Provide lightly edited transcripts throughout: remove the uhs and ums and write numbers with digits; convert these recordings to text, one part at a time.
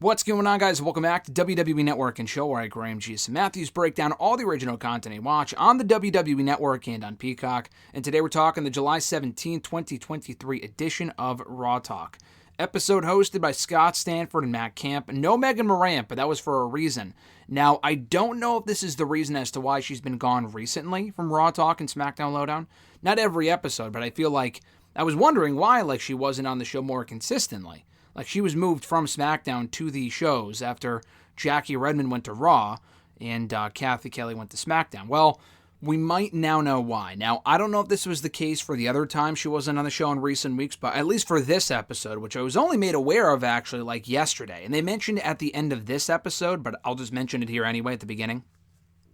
What's going on, guys? Welcome back to WWE Network and Show, where I, Graham G.S. Matthews, break down all the original content I watch on the WWE Network and on Peacock. And today we're talking the July 17, 2023 edition of Raw Talk. Episode hosted by Scott Stanford and Matt Camp. No Megan Morant, but that was for a reason. Now, I don't know if this is the reason as to why she's been gone recently from Raw Talk and SmackDown Lowdown. Not every episode, but I feel like I was wondering why she wasn't on the show more consistently. She was moved from SmackDown to the shows after Jackie Redmond went to Raw and Kathy Kelly went to SmackDown. Well, we might now know why. Now, I don't know if this was the case for the other time she wasn't on the show in recent weeks, but at least for this episode, which I was only made aware of actually yesterday. And they mentioned it at the end of this episode, but I'll just mention it here anyway at the beginning,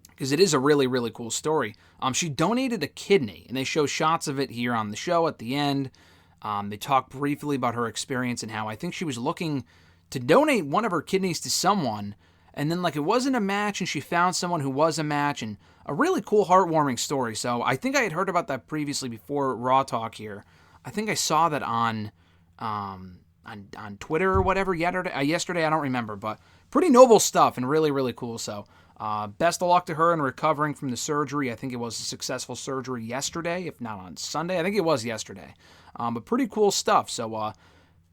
because it is a really, really cool story. She donated a kidney, and they show shots of it here on the show at the end. They talk briefly about her experience and how I think she was looking to donate one of her kidneys to someone, and then it wasn't a match, and she found someone who was a match, and a really cool, heartwarming story. So I think I had heard about that previously before Raw Talk here. I think I saw that on Twitter or whatever yesterday. I don't remember, but pretty noble stuff and really, really cool. So best of luck to her in recovering from the surgery. I think it was a successful surgery yesterday, if not on Sunday. I think it was yesterday. But pretty cool stuff. So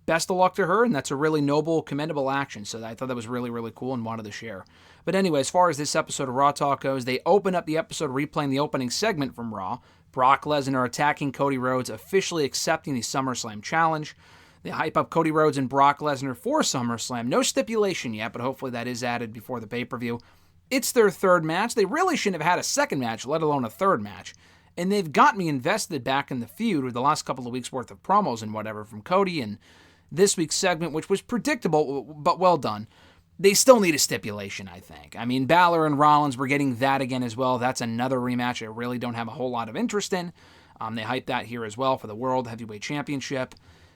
best of luck to her, and that's a really noble, commendable action. So I thought that was really, really cool and wanted to share. But anyway, as far as this episode of Raw Talk goes, they open up the episode replaying the opening segment from Raw. Brock Lesnar attacking Cody Rhodes, officially accepting the SummerSlam challenge. They hype up Cody Rhodes and Brock Lesnar for SummerSlam. No stipulation yet, but hopefully that is added before the pay-per-view. It's their third match. They really shouldn't have had a second match, let alone a third match. And they've got me invested back in the feud with the last couple of weeks' worth of promos and whatever from Cody, and this week's segment, which was predictable but well done. They still need a stipulation, I think. I mean, Balor and Rollins, we're getting that again as well. That's another rematch I really don't have a whole lot of interest in. They hype that here as well for the World Heavyweight Championship.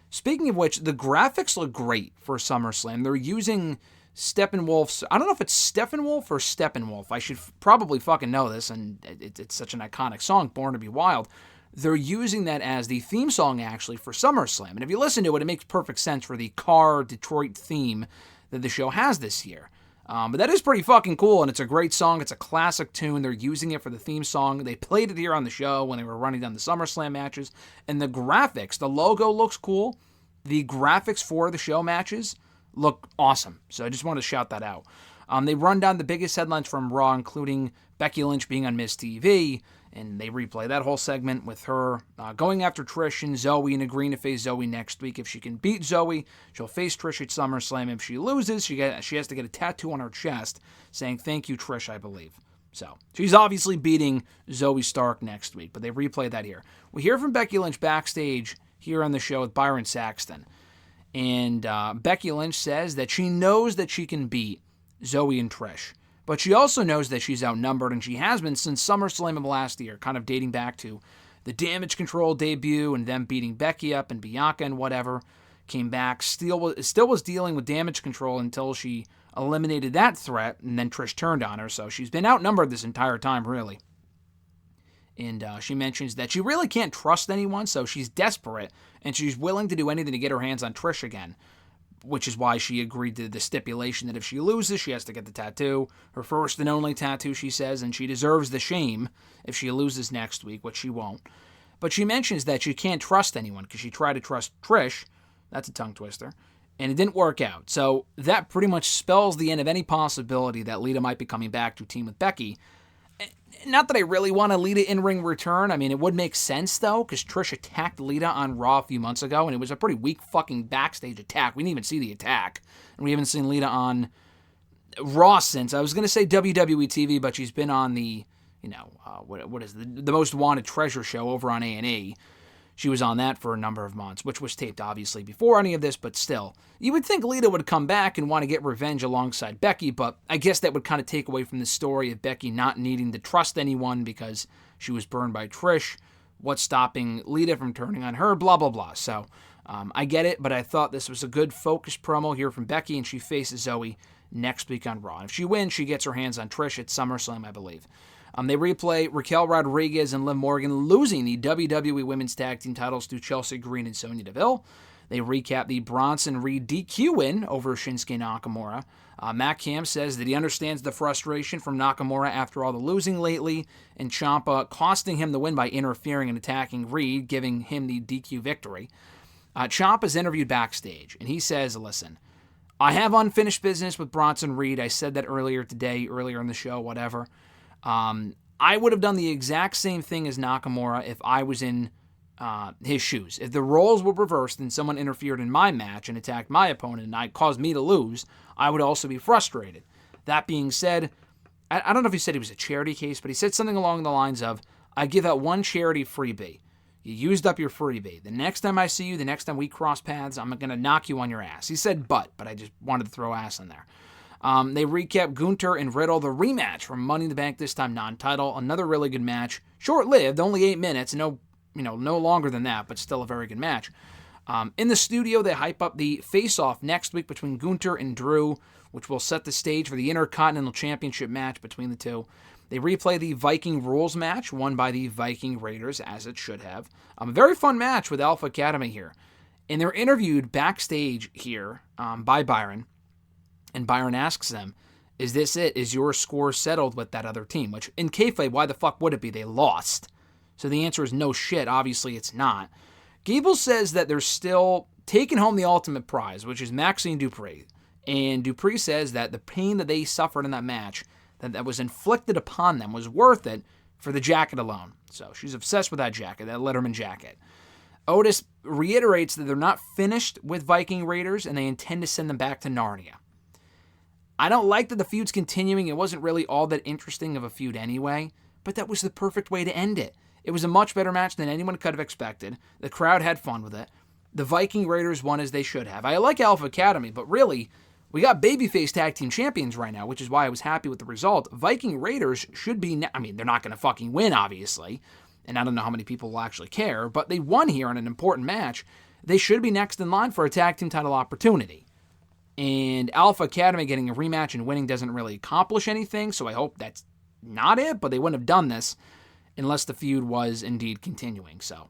Speaking of which, the graphics look great for SummerSlam. They're using Steppenwolf's, I don't know if it's Steppenwolf or Steppenwolf. I should probably fucking know this, and it's such an iconic song, Born to be Wild. They're using that as the theme song, actually, for SummerSlam. And if you listen to it, it makes perfect sense for the car Detroit theme that the show has this year. But that is pretty fucking cool, and it's a great song. It's a classic tune. They're using it for the theme song. They played it here on the show when they were running down the SummerSlam matches. And the graphics, the logo looks cool. The graphics for the show matches look awesome. So I just want to shout that out. They run down the biggest headlines from Raw, including Becky Lynch being on Miz TV, and they replay that whole segment with her going after Trish and Zoe and agreeing to face Zoe next week. If she can beat Zoe, she'll face Trish at SummerSlam. If she loses, she has to get a tattoo on her chest saying, "Thank you, Trish," I believe. So she's obviously beating Zoe Stark next week, but they replay that here. We hear from Becky Lynch backstage here on the show with Byron Saxton. And Becky Lynch says that she knows that she can beat Zoe and Trish. But she also knows that she's outnumbered, and she has been since SummerSlam of last year, kind of dating back to the Damage Control debut and them beating Becky up and Bianca and whatever. Came back, still was dealing with Damage Control until she eliminated that threat, and then Trish turned on her. So she's been outnumbered this entire time, really. And she mentions that she really can't trust anyone, so she's desperate, and she's willing to do anything to get her hands on Trish again, which is why she agreed to the stipulation that if she loses, she has to get the tattoo, her first and only tattoo, she says, and she deserves the shame if she loses next week, which she won't. But she mentions that she can't trust anyone because she tried to trust Trish, that's a tongue twister, and it didn't work out. So that pretty much spells the end of any possibility that Lita might be coming back to team with Becky. Not that I really want a Lita in-ring return. I mean, it would make sense, though, because Trish attacked Lita on Raw a few months ago, and it was a pretty weak fucking backstage attack. We didn't even see the attack. And we haven't seen Lita on Raw since. I was going to say WWE TV, but she's been on the, what is the Most Wanted Treasure show over on A&E. She was on that for a number of months, which was taped, obviously, before any of this, but still. You would think Lita would come back and want to get revenge alongside Becky, but I guess that would kind of take away from the story of Becky not needing to trust anyone because she was burned by Trish. What's stopping Lita from turning on her? Blah, blah, blah. So, I get it, but I thought this was a good focused promo here from Becky, and she faces Zoe next week on Raw. And if she wins, she gets her hands on Trish at SummerSlam, I believe. They replay Raquel Rodriguez and Liv Morgan losing the WWE Women's Tag Team titles to Chelsea Green and Sonya Deville. They recap the Bronson Reed DQ win over Shinsuke Nakamura. Matt Cam says that he understands the frustration from Nakamura after all the losing lately, and Ciampa costing him the win by interfering and attacking Reed, giving him the DQ victory. Ciampa's interviewed backstage, and he says, listen, I have unfinished business with Bronson Reed. I said that earlier today, earlier in the show, whatever. I would have done the exact same thing as Nakamura if I was in his shoes. If the roles were reversed and someone interfered in my match and attacked my opponent and caused me to lose, I would also be frustrated. That being said, I don't know if he said it was a charity case, but he said something along the lines of, I give out one charity freebie. You used up your freebie. The next time I see you, the next time we cross paths, I'm going to knock you on your ass. He said but I just wanted to throw ass in there. They recap Gunther and Riddle, the rematch from Money in the Bank, this time non-title. Another really good match. Short-lived, only 8 minutes. No longer than that, but still a very good match. In the studio, they hype up the face-off next week between Gunther and Drew, which will set the stage for the Intercontinental Championship match between the two. They replay the Viking Rules match, won by the Viking Raiders, as it should have. A very fun match with Alpha Academy here. And they're interviewed backstage here by Byron. And Byron asks them, is this it? Is your score settled with that other team? Which, in kayfabe, why the fuck would it be? They lost. So the answer is no shit. Obviously, it's not. Gable says that they're still taking home the ultimate prize, which is Maxine Dupree. And Dupree says that the pain that they suffered in that match that was inflicted upon them was worth it for the jacket alone. So she's obsessed with that jacket, that Letterman jacket. Otis reiterates that they're not finished with Viking Raiders and they intend to send them back to Narnia. I don't like that the feud's continuing. It wasn't really all that interesting of a feud anyway, but that was the perfect way to end it. It was a much better match than anyone could have expected. The crowd had fun with it. The Viking Raiders won as they should have. I like Alpha Academy, but really, we got babyface tag team champions right now, which is why I was happy with the result. Viking Raiders should be, they're not going to fucking win, obviously, and I don't know how many people will actually care, but they won here in an important match. They should be next in line for a tag team title opportunity. And Alpha Academy getting a rematch and winning doesn't really accomplish anything, so I hope that's not it, but they wouldn't have done this unless the feud was indeed continuing, so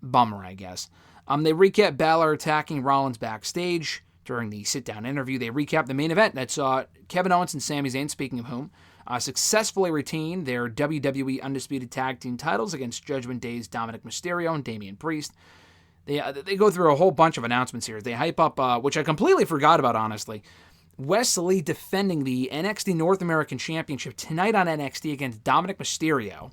bummer, I guess. They recap Balor attacking Rollins backstage during the sit-down interview. They recap the main event that saw Kevin Owens and Sami Zayn, speaking of whom, successfully retain their WWE Undisputed Tag Team titles against Judgment Day's Dominic Mysterio and Damian Priest. They go through a whole bunch of announcements here. They hype up, which I completely forgot about, honestly, Wesley defending the NXT North American Championship tonight on NXT against Dominic Mysterio.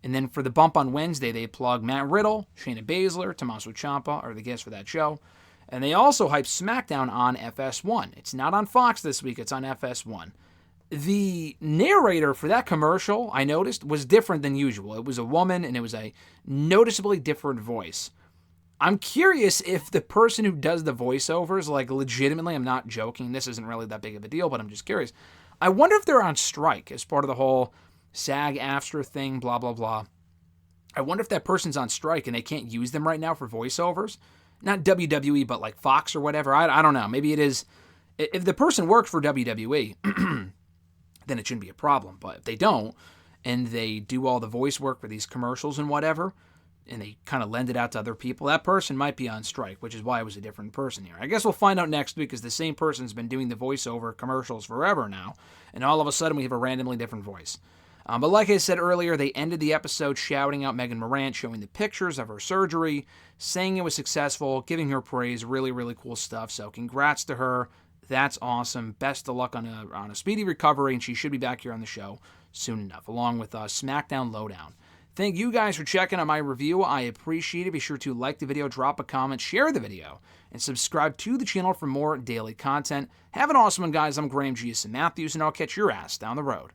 And then for the bump on Wednesday, they plug Matt Riddle, Shayna Baszler, Tommaso Ciampa are the guests for that show. And they also hype SmackDown on FS1. It's not on Fox this week, it's on FS1. The narrator for that commercial, I noticed, was different than usual. It was a woman, and it was a noticeably different voice. I'm curious if the person who does the voiceovers, like legitimately, I'm not joking, this isn't really that big of a deal, but I'm just curious. I wonder if they're on strike as part of the whole SAG-AFTRA thing, blah, blah, blah. I wonder if that person's on strike and they can't use them right now for voiceovers. Not WWE, but like Fox or whatever. I don't know. Maybe it is. If the person works for WWE, then it shouldn't be a problem. But if they don't, and they do all the voice work for these commercials and whatever, and they kind of lend it out to other people, that person might be on strike, which is why it was a different person here. I guess we'll find out next week, because the same person's been doing the voiceover commercials forever now, and all of a sudden we have a randomly different voice. But like I said earlier, they ended the episode shouting out Megan Morant, showing the pictures of her surgery, saying it was successful, giving her praise, really, really cool stuff. So congrats to her. That's awesome. Best of luck on a speedy recovery, and she should be back here on the show soon enough, along with SmackDown Lowdown. Thank you guys for checking out my review. I appreciate it. Be sure to like the video, drop a comment, share the video, and subscribe to the channel for more daily content. Have an awesome one, guys. I'm Graham G.S. Matthews, and I'll catch your ass down the road.